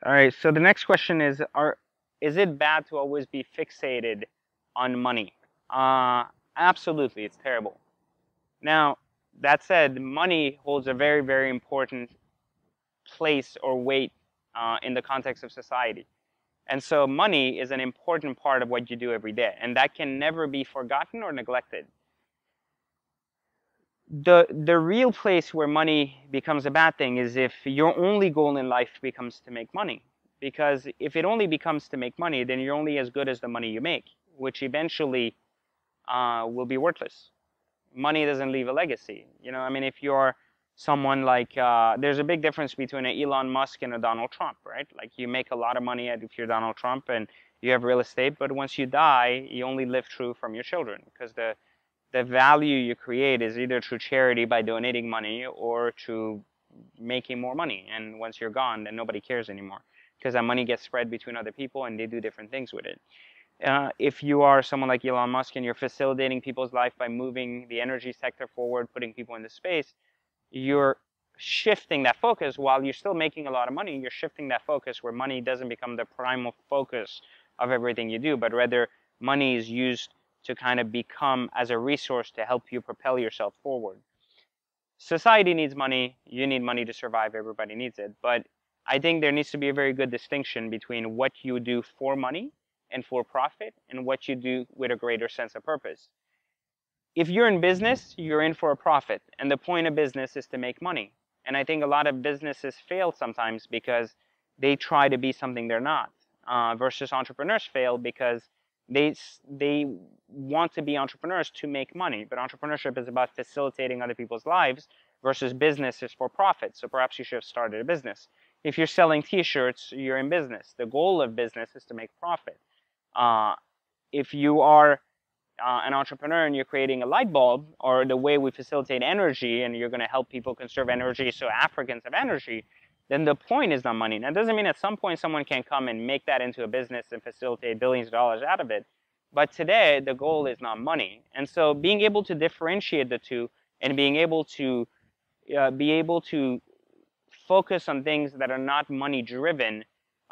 All right, so the next question is it bad to always be fixated on money? Absolutely, it's terrible. Now, that said, money holds a very, very important place or weight in the context of society. And so money is an important part of what you do every day, and that can never be forgotten or neglected. The real place where money becomes a bad thing is if your only goal in life becomes to make money. Because if it only becomes to make money, then you're only as good as the money you make, which eventually will be worthless. Money doesn't leave a legacy. You know, I mean, if you're someone like, there's a big difference between an Elon Musk and a Donald Trump, right? Like you make a lot of money if you're Donald Trump and you have real estate, but once you die, you only live true from your children because the value you create is either through charity by donating money or through making more money. And once you're gone, then nobody cares anymore because that money gets spread between other people and they do different things with it. If you are someone like Elon Musk and you're facilitating people's life by moving the energy sector forward, putting people into space, you're shifting that focus while you're still making a lot of money. You're shifting that focus where money doesn't become the primal focus of everything you do, but rather money is used to kind of become as a resource to help you propel yourself forward. Society needs money. You need money to survive. Everybody needs it. But I think there needs to be a very good distinction between what you do for money and for profit and what you do with a greater sense of purpose. If you're in business, you're in for a profit. And the point of business is to make money. And I think a lot of businesses fail sometimes because they try to be something they're not. Versus entrepreneurs fail because they want to be entrepreneurs to make money, but entrepreneurship is about facilitating other people's lives versus business is for profit. So perhaps you should have started a business. If you're selling t-shirts, you're in business. The goal of business is to make profit. If you are an entrepreneur and you're creating a light bulb, or the way we facilitate energy and you're going to help people conserve energy so Africans have energy, then the point is not money. That doesn't mean at some point someone can come and make that into a business and facilitate billions of dollars out of it. But today, the goal is not money. And so being able to differentiate the two and being able to focus on things that are not money driven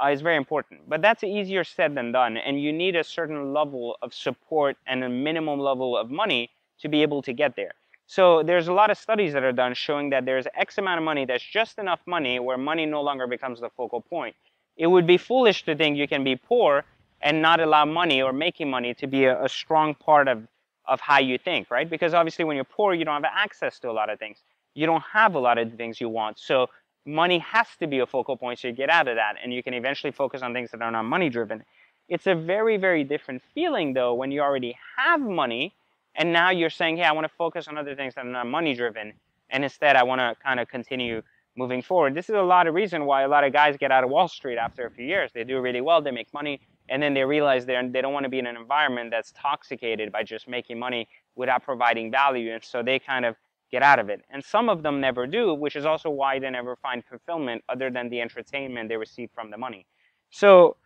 is very important. But that's easier said than done. And you need a certain level of support and a minimum level of money to be able to get there. So there's a lot of studies that are done showing that there's X amount of money that's just enough money where money no longer becomes the focal point. It would be foolish to think you can be poor and not allow money or making money to be a strong part of how you think, right? Because obviously when you're poor, you don't have access to a lot of things. You don't have a lot of things you want. So money has to be a focal point so you get out of that and you can eventually focus on things that are not money driven. It's a very, very different feeling though when you already have money and now you're saying, hey, I want to focus on other things that are not money driven, and instead I want to kind of continue moving forward. This is a lot of reason why a lot of guys get out of Wall Street after a few years. They do really well, they make money, and then they realize they don't want to be in an environment that's toxicated by just making money without providing value, and so they kind of get out of it. And some of them never do, which is also why they never find fulfillment other than the entertainment they receive from the money. So,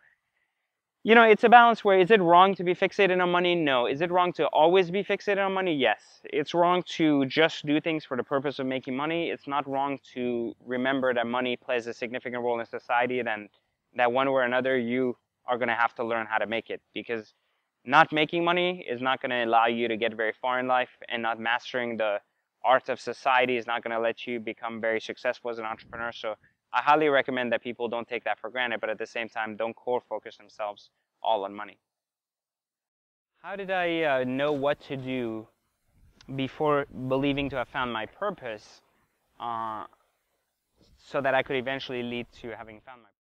you know, it's a balance where, is it wrong to be fixated on money? No. Is it wrong to always be fixated on money? Yes. It's wrong to just do things for the purpose of making money. It's not wrong to remember that money plays a significant role in society, and that one way or another you are going to have to learn how to make it, because not making money is not going to allow you to get very far in life, and not mastering the art of society is not going to let you become very successful as an entrepreneur. So I highly recommend that people don't take that for granted, but at the same time, don't core focus themselves all on money. How did I know what to do before believing to have found my purpose so that I could eventually lead to having found my purpose?